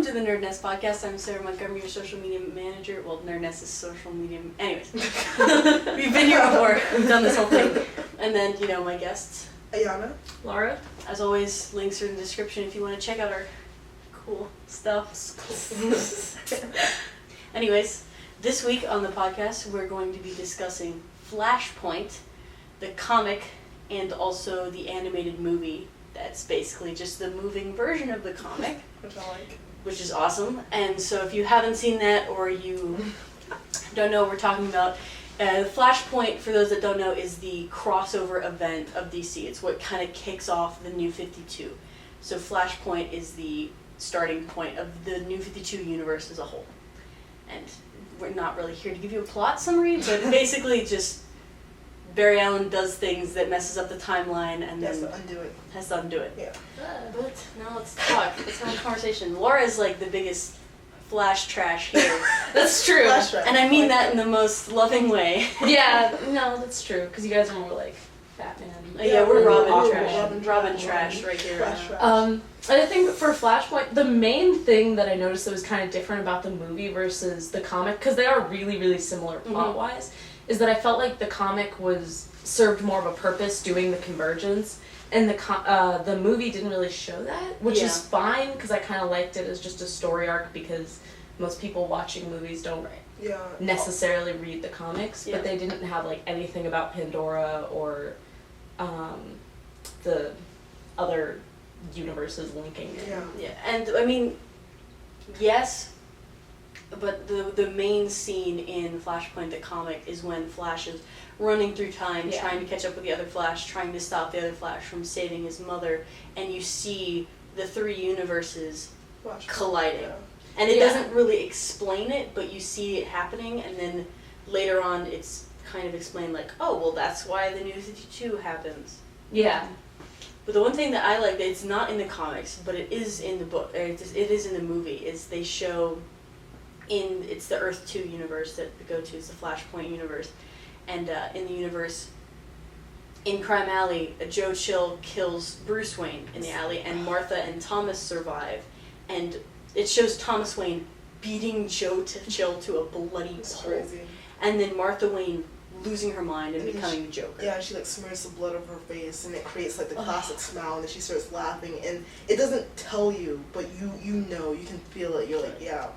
to the NerdNest podcast. I'm Sarah Montgomery, your social media manager. Well, NerdNest is social media. Anyways, we've been here before. We've done this whole thing. And then, my guests. Ayana. Laura. As always, links are in the description if you want to check out our cool stuff. Anyways, this week on the podcast, we're going to be discussing Flashpoint, the comic, and also the animated movie. That's basically just the moving version of the comic. Which I like. Which is awesome. And so if you haven't seen that or you don't know what we're talking about, Flashpoint, for those that don't know, is the crossover event of DC. It's what kind of kicks off the New 52. So Flashpoint is the starting point of the New 52 universe as a whole. And we're not really here to give you a plot summary, but basically just Barry Allen does things that messes up the timeline and then has to undo it. Yeah. But now let's talk. Let's have a conversation. Laura's like the biggest Flash trash here. That's true. Flash trash. And I mean that in the most loving way. Yeah, no, that's true. Because you guys are more like Batman. Yeah, we're Robin trash. Robin trash right here. And I think for Flashpoint, the main thing that I noticed that was kind of different about the movie versus the comic, because they are really, really similar plot-wise, is that I felt like the comic was served more of a purpose doing the convergence, and the movie didn't really show that, which is fine, because I kind of liked it as just a story arc, because most people watching movies don't necessarily read the comics, but they didn't have like anything about Pandora or the other universes linking it. Yeah, and I mean, yes, but the main scene in Flashpoint, the comic, is when Flash is running through time, trying to catch up with the other Flash, trying to stop the other Flash from saving his mother, and you see the three universes colliding. Yeah. And it doesn't really explain it, but you see it happening, and then later on it's kind of explained like, oh, well, that's why the New 52 happens. Yeah. But the one thing that I like, it's not in the comics, but it is in the book, it is in the movie, is they show it's the Earth 2 universe that we go to, it's the Flashpoint universe. And in the universe, in Crime Alley, Joe Chill kills Bruce Wayne in the alley, and Martha and Thomas survive. And it shows Thomas Wayne beating Joe Chill to a bloody pulp. And then Martha Wayne losing her mind and becoming the Joker. Yeah, she like smears the blood over her face, and it creates like the classic smile, and then she starts laughing, and it doesn't tell you, but you know, you can feel it. You're like, yeah.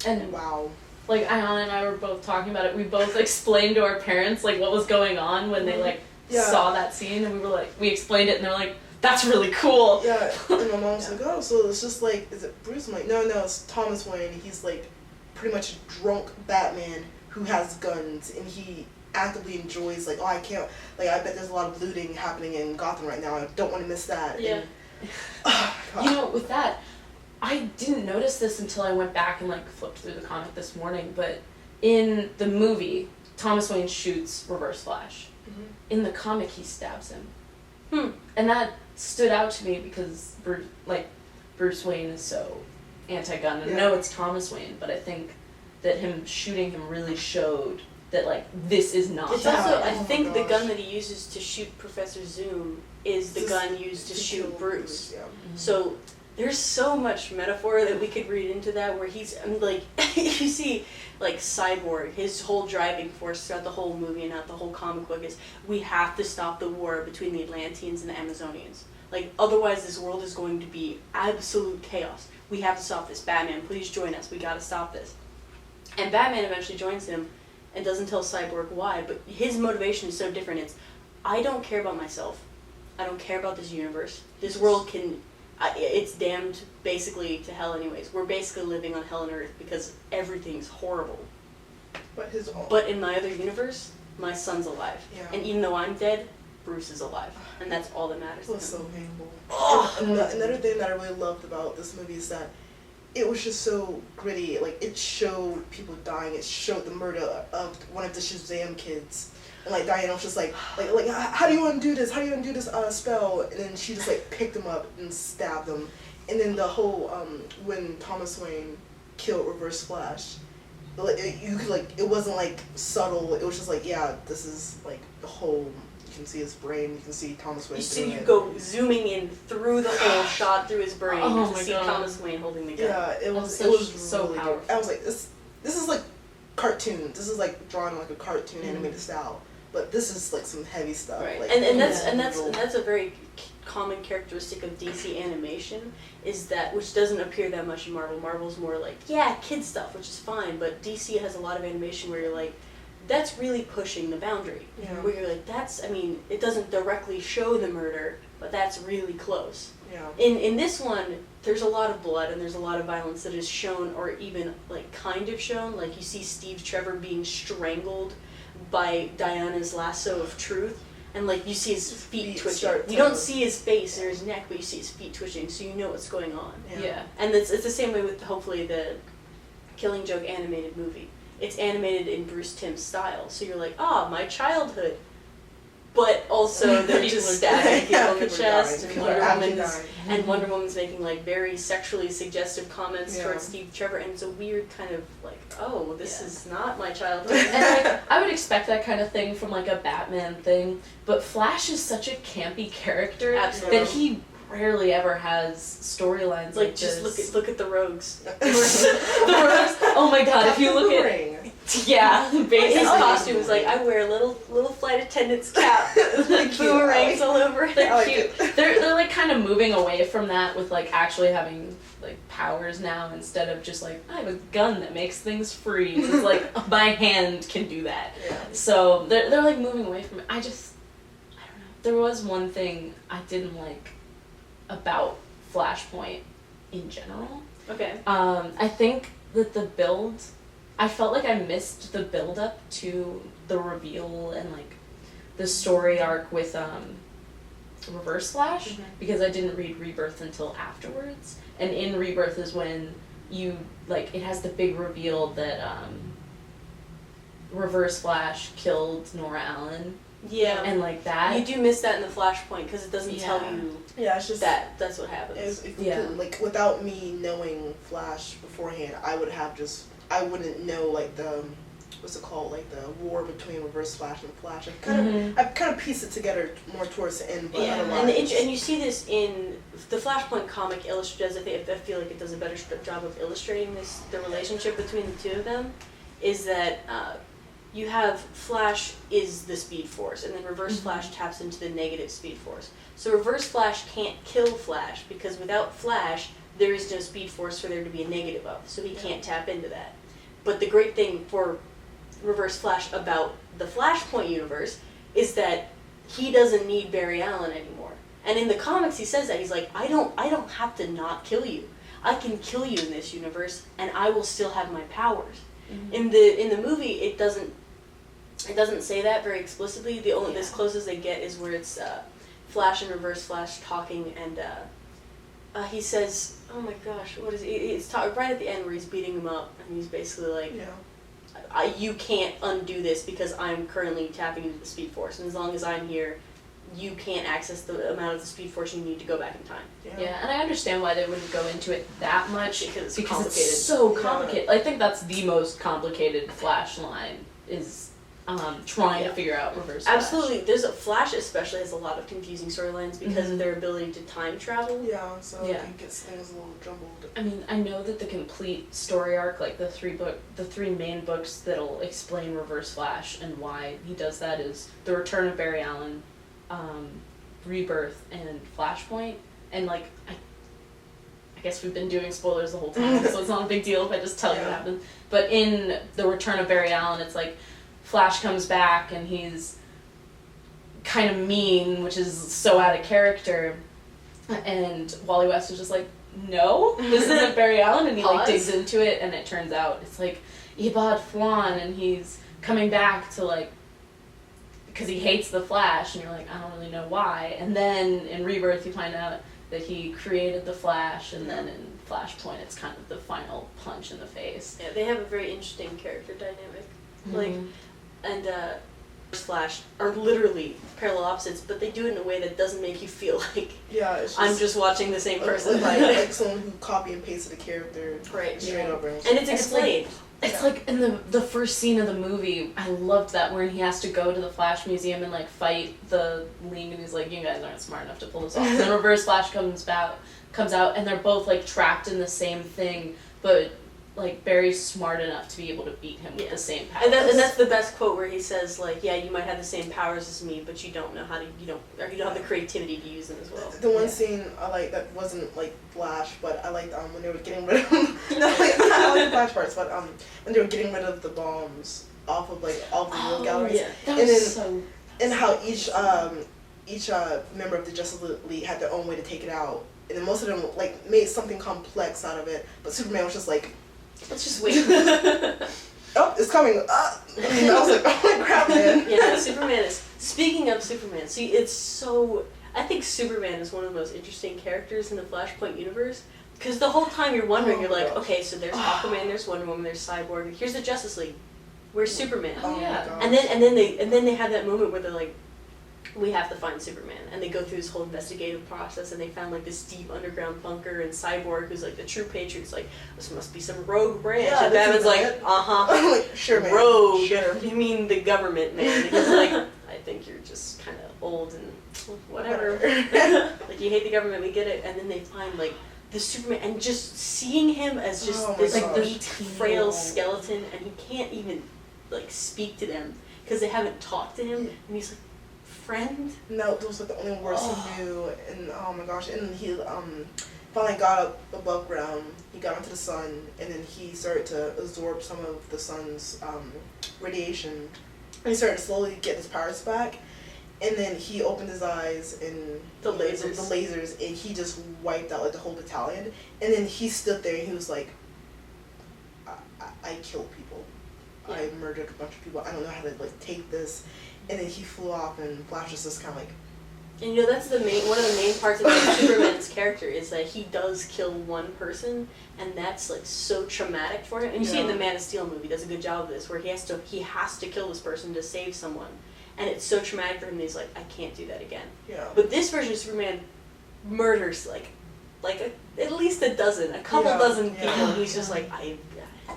And wow. Like, Ayana and I were both talking about it. We both explained to our parents, like, what was going on when they, like, saw that scene. And we were like, we explained it, and they're like, that's really cool. Yeah, and my mom's like, oh, so it's just like, is it Bruce? I'm like, no, it's Thomas Wayne. He's, like, pretty much a drunk Batman who has guns, and he actively enjoys, like, oh, I can't, like, I bet there's a lot of looting happening in Gotham right now. I don't want to miss that. Yeah. And, with that, I didn't notice this until I went back and, like, flipped through the comic this morning, but in the movie, Thomas Wayne shoots Reverse Flash. Mm-hmm. In the comic, he stabs him. And that stood out to me because, Bruce Wayne is so anti-gun. And I know it's Thomas Wayne, but I think that him shooting him really showed that, like, this is not It's also, I think the gun that he uses to shoot Professor Zoom is the gun used to shoot Bruce. Yeah. So there's so much metaphor that we could read into that, where he's, like, you see, like, Cyborg, his whole driving force throughout the whole movie and not the whole comic book is, we have to stop the war between the Atlanteans and the Amazonians. Like, otherwise this world is going to be absolute chaos. We have to stop this. Batman, please join us. We gotta stop this. And Batman eventually joins him and doesn't tell Cyborg why, but his motivation is so different. It's, I don't care about myself. I don't care about this universe. This world can... it's damned basically to hell anyways. We're basically living on hell and earth because everything's horrible. But in my other universe, my son's alive. Yeah. And even though I'm dead, Bruce is alive. And that's all that matters. It was so painful. And another thing that I really loved about this movie is that it was just so gritty. Like, it showed people dying. It showed the murder of one of the Shazam kids. And, like, Diana was just like, how do you undo this? How do you undo this spell? And then she just, like, picked him up and stabbed him. And then the whole, when Thomas Wayne killed Reverse Flash, like, you could, like, it wasn't, like, subtle. It was just like, yeah, this is, like, the whole you can see his brain, you can see Thomas Wayne doing You it. go zooming in through the whole shot through his brain Oh to my see God. Thomas Wayne holding the gun. Yeah, it was so really good. powerful. I was like, this is like cartoon. This is like drawn in like a cartoon animated style. But this is like some heavy stuff. Right, Like, and yeah. that's a very common characteristic of DC animation, is that, which doesn't appear that much in Marvel. Marvel's more like, yeah, kid stuff, which is fine, but DC has a lot of animation where you're like, that's really pushing the boundary. Yeah. Where you're like, it doesn't directly show the murder, but that's really close. Yeah. In this one, there's a lot of blood and there's a lot of violence that is shown, or even like kind of shown. Like you see Steve Trevor being strangled by Diana's lasso of truth, and like you see his feet twitching. You don't see his face or his neck, but you see his feet twitching, so you know what's going on. Yeah. And it's the same way with hopefully the Killing Joke animated movie. It's animated in Bruce Timm's style, so you're like, my childhood. But also they're People just are stabbing people in the people are chest, dying. and People are actually dying. And Wonder Woman's making like very sexually suggestive comments Yeah. towards Steve Trevor, and it's a weird kind of like, this Yeah. is not my childhood. And like, I would expect that kind of thing from like a Batman thing, but Flash is such a campy character Absolutely. that he rarely ever has storylines like just this. look at the rogues. The Rogues. Oh my god, if you look at yeah, basically His costume is like, I wear a little flight attendant's cap with like Cute. boomerangs all over it. they're I like cute. it. They're like kind of moving away from that with like actually having like powers now instead of just like I have a gun that makes things freeze. It's like my hand can do that. Yeah. So they're like moving away from it. I don't know. There was one thing I didn't like about Flashpoint in general. Okay. I think that I felt like I missed the build up to the reveal and like the story arc with Reverse Flash because I didn't read Rebirth until afterwards. And in Rebirth is when you like it has the big reveal that Reverse Flash killed Nora Allen. Yeah. And like that. You do miss that in the Flashpoint because it doesn't tell Yeah. you Yeah, it's just that's what happens. Like without me knowing Flash beforehand, I wouldn't know like the what's it called, like the war between Reverse Flash and Flash. I've kind of pieced it together more towards the end, but otherwise. And you see this in the Flashpoint comic illustrates. I feel like it does a better job of illustrating the relationship between the two of them. Is that you have Flash is the Speed Force, and then Reverse Flash taps into the negative Speed Force. So Reverse Flash can't kill Flash because without Flash, there is no Speed Force for there to be a negative of, so he can't tap into that. But the great thing for Reverse Flash about the Flashpoint universe is that he doesn't need Barry Allen anymore. And in the comics, he says that he's like, I don't have to not kill you. I can kill you in this universe, and I will still have my powers. In the movie, it doesn't say that very explicitly. The only as close as they get is where it's Flash and Reverse Flash talking, and he says, "Oh my gosh, what is he?" It's right at the end where he's beating him up, and he's basically like, "You can't undo this because I'm currently tapping into the Speed Force, and as long as I'm here, you can't access the amount of the Speed Force you need to go back in time." Yeah, and I understand why they wouldn't go into it that much Because it's so complicated. I think that's the most complicated Flash line is trying to figure out Reverse Flash. Absolutely, Flash especially has a lot of confusing storylines because of their ability to time travel. Yeah, so it gets things a little jumbled. I mean, I know that the complete story arc, like the three main books that'll explain Reverse Flash and why he does that is The Return of Barry Allen, Rebirth, and Flashpoint. And like, I guess we've been doing spoilers the whole time, so it's not a big deal if I just tell you what happened. But in The Return of Barry Allen, it's like Flash comes back and he's kind of mean, which is so out of character. And Wally West is just like, no, this isn't Barry Allen, and he like digs into it, and it turns out it's like Ibad Flan, and he's coming back to like because he hates the Flash, and you're like, I don't really know why. And then in Rebirth, you find out that he created the Flash, and then in Flashpoint, it's kind of the final punch in the face. Yeah, they have a very interesting character dynamic. Like, and Flash are literally parallel opposites, but they do it in a way that doesn't make you feel like it's just, I'm just watching the same person. Like someone who copy and pasted a character Right. straight up. And it's explained. It's like in the first scene of the movie, I loved that when he has to go to the Flash Museum and like fight the League, and he's like, "You guys aren't smart enough to pull this off." And then Reverse Flash comes out, and they're both like trapped in the same thing, but like Barry's smart enough to be able to beat him with the same powers. And that's the best quote where he says like, "Yeah, you might have the same powers as me, but you don't know how to you don't have the creativity to use them as well." The one scene I like that wasn't like Flash, but I liked when they were getting rid of no, like, I like the Flash parts, but when they were getting rid of the bombs off of like all the real galleries, that and was then and how each member of the Justice League had their own way to take it out, and then most of them like made something complex out of it, but Superman was just like, let's just wait. oh, it's coming. And I was like, oh my crap, man. Yeah, Superman is. Speaking of Superman, see, it's so. I think Superman is one of the most interesting characters in the Flashpoint universe. Because the whole time you're wondering, you're like, okay, so there's Aquaman, there's Wonder Woman, there's Cyborg. Here's the Justice League. Where's Superman? Oh yeah. my gosh. And then they have that moment where they're like, we have to find Superman, and they go through this whole investigative process, and they found like this deep underground bunker, and Cyborg, who's like the true patriot's like, this must be some rogue branch, Yeah, and this Batman's is like, it. uh-huh, like, sure, man. rogue, Sure. you mean the government, man, and he's like, I think you're just kind of old and whatever, like you hate the government, we get it, and then they find like the Superman, and just seeing him as just this gosh. weak, frail skeleton, and he can't even like speak to them, because they haven't talked to him, and he's like, friend? No, those were the only words he knew, and oh my gosh, and he finally got up above ground, he got into the sun, and then he started to absorb some of the sun's radiation, and he started to slowly get his powers back, and then he opened his eyes, and The lasers, and he just wiped out like the whole battalion, and then he stood there, and he was like, I killed people. Yeah. I murdered a bunch of people. I don't know how to like take this. And then he flew off, and Flash was just kind of like. And you know that's one of the main parts of Superman's character is that he does kill one person, and that's like so traumatic for him. And you see in the Man of Steel movie, he does a good job of this, where he has to kill this person to save someone, and it's so traumatic for him that he's like, I can't do that again. Yeah. But this version of Superman murders at least a couple dozen people, and he's just like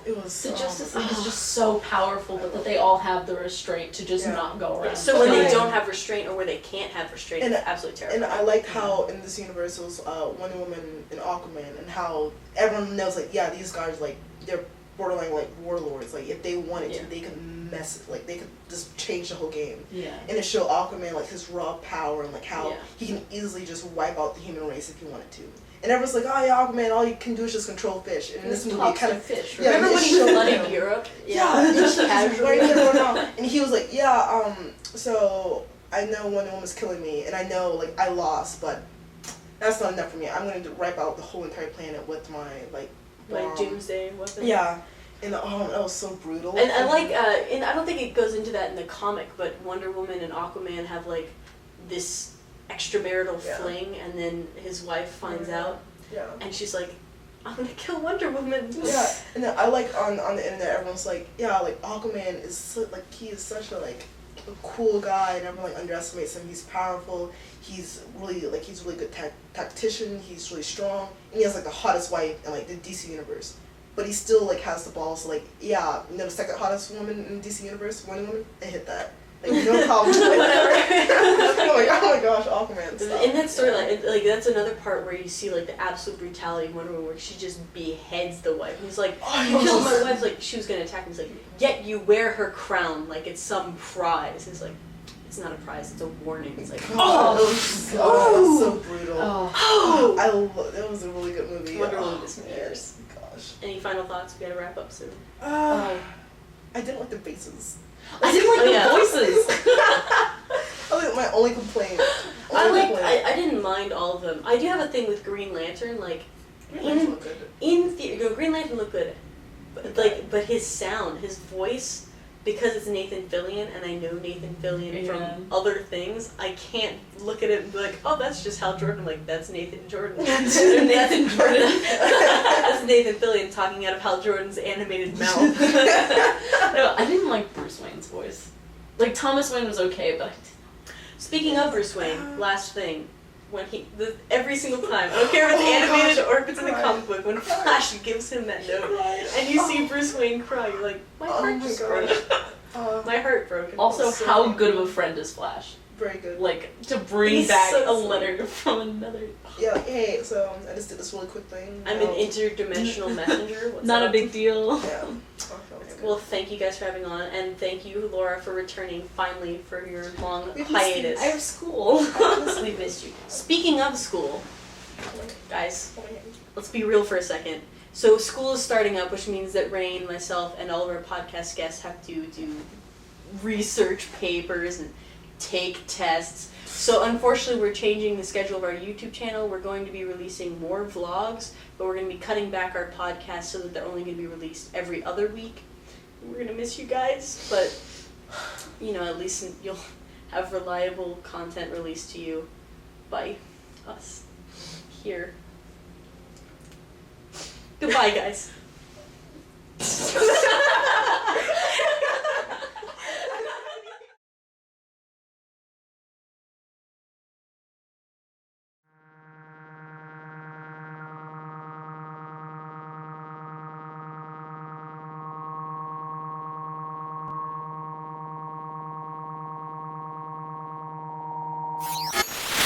It was the Justice League is just so powerful, but that they all have the restraint to just not go around. So when they don't have restraint or where they can't have restraint, it's absolutely terrible. And I liked how in this universe it was Wonder Woman and Aquaman, and how everyone knows like, yeah, these guys like they're borderline like warlords. Like if they wanted to, they could they could just change the whole game. Yeah. And it showed Aquaman like his raw power and like how he can easily just wipe out the human race if he wanted to. And everyone's like, oh yeah, Aquaman, all you can do is just control fish. And in this movie, it kind of fish. Yeah, remember when he flooded Europe? Just casually. And he was like, so I know Wonder Woman's killing me, and I know like I lost, but that's not enough for me. I'm going to wipe out the whole entire planet with my like doomsday weapon. Yeah. And that was so brutal. And I like, and I don't think it goes into that in the comic, but Wonder Woman and Aquaman have like this extramarital fling, and then his wife finds out, and she's like, I'm gonna kill Wonder Woman. Yeah, and then I like on the internet, everyone's like, like Aquaman is he is such a cool guy, and everyone underestimates him. He's powerful. He's really good tactician. He's really strong, and he has the hottest wife in the DC universe. But he still has the balls to the second hottest woman in the DC universe, Wonder Woman, and hit that. No problem. Oh my gosh, Aquaman. Stop. In that storyline, that's another part where you see the absolute brutality of Wonder Woman, where she just beheads the wife. And he's like, you killed my wife. She was gonna attack him. He's like, yet you wear her crown like it's some prize. He's like, it's not a prize. It's a warning. It's like, that's so brutal. It was a really good movie. Wonder Woman is years. Gosh. Any final thoughts? We gotta wrap up soon. I didn't like the faces. I didn't like the voices. My only complaint. I didn't mind all of them. I do have a thing with Green Lantern. Green Lantern looked good, but his sound, his voice, because it's Nathan Fillion, and I know Nathan Fillion from other things, I can't look at it and be like, oh, that's just Hal Jordan. That's Nathan Jordan. That's Nathan Jordan. That's Nathan Fillion talking out of Hal Jordan's animated mouth. No, I didn't like Bruce Wayne's voice. Thomas Wayne was okay, but I didn't. Speaking of Bruce Wayne, last thing. when every single time, I don't care if it's animated or if it's in the comic book, when Flash gives him that note, and you see Bruce Wayne cry, you're like, my heart just broke. My heart broke. Also, so how good of a friend is Flash? Very good. Like, to bring He's back so a sweet. letter from another... Yeah, hey, so I just did this really quick thing. I'm an interdimensional messenger. What's Not up? a big deal. Yeah. Well, thank you guys for having on, and thank you, Laura, for returning finally for your long We missed hiatus. I have school. We missed you. Speaking of school, guys, let's be real for a second. So school is starting up, which means that Rain, myself, and all of our podcast guests have to do research papers and take tests. So unfortunately, we're changing the schedule of our YouTube channel. We're going to be releasing more vlogs, but we're going to be cutting back our podcasts so that they're only going to be released every other week. We're going to miss you guys, but, you know, at least you'll have reliable content released to you by us here. Goodbye, guys.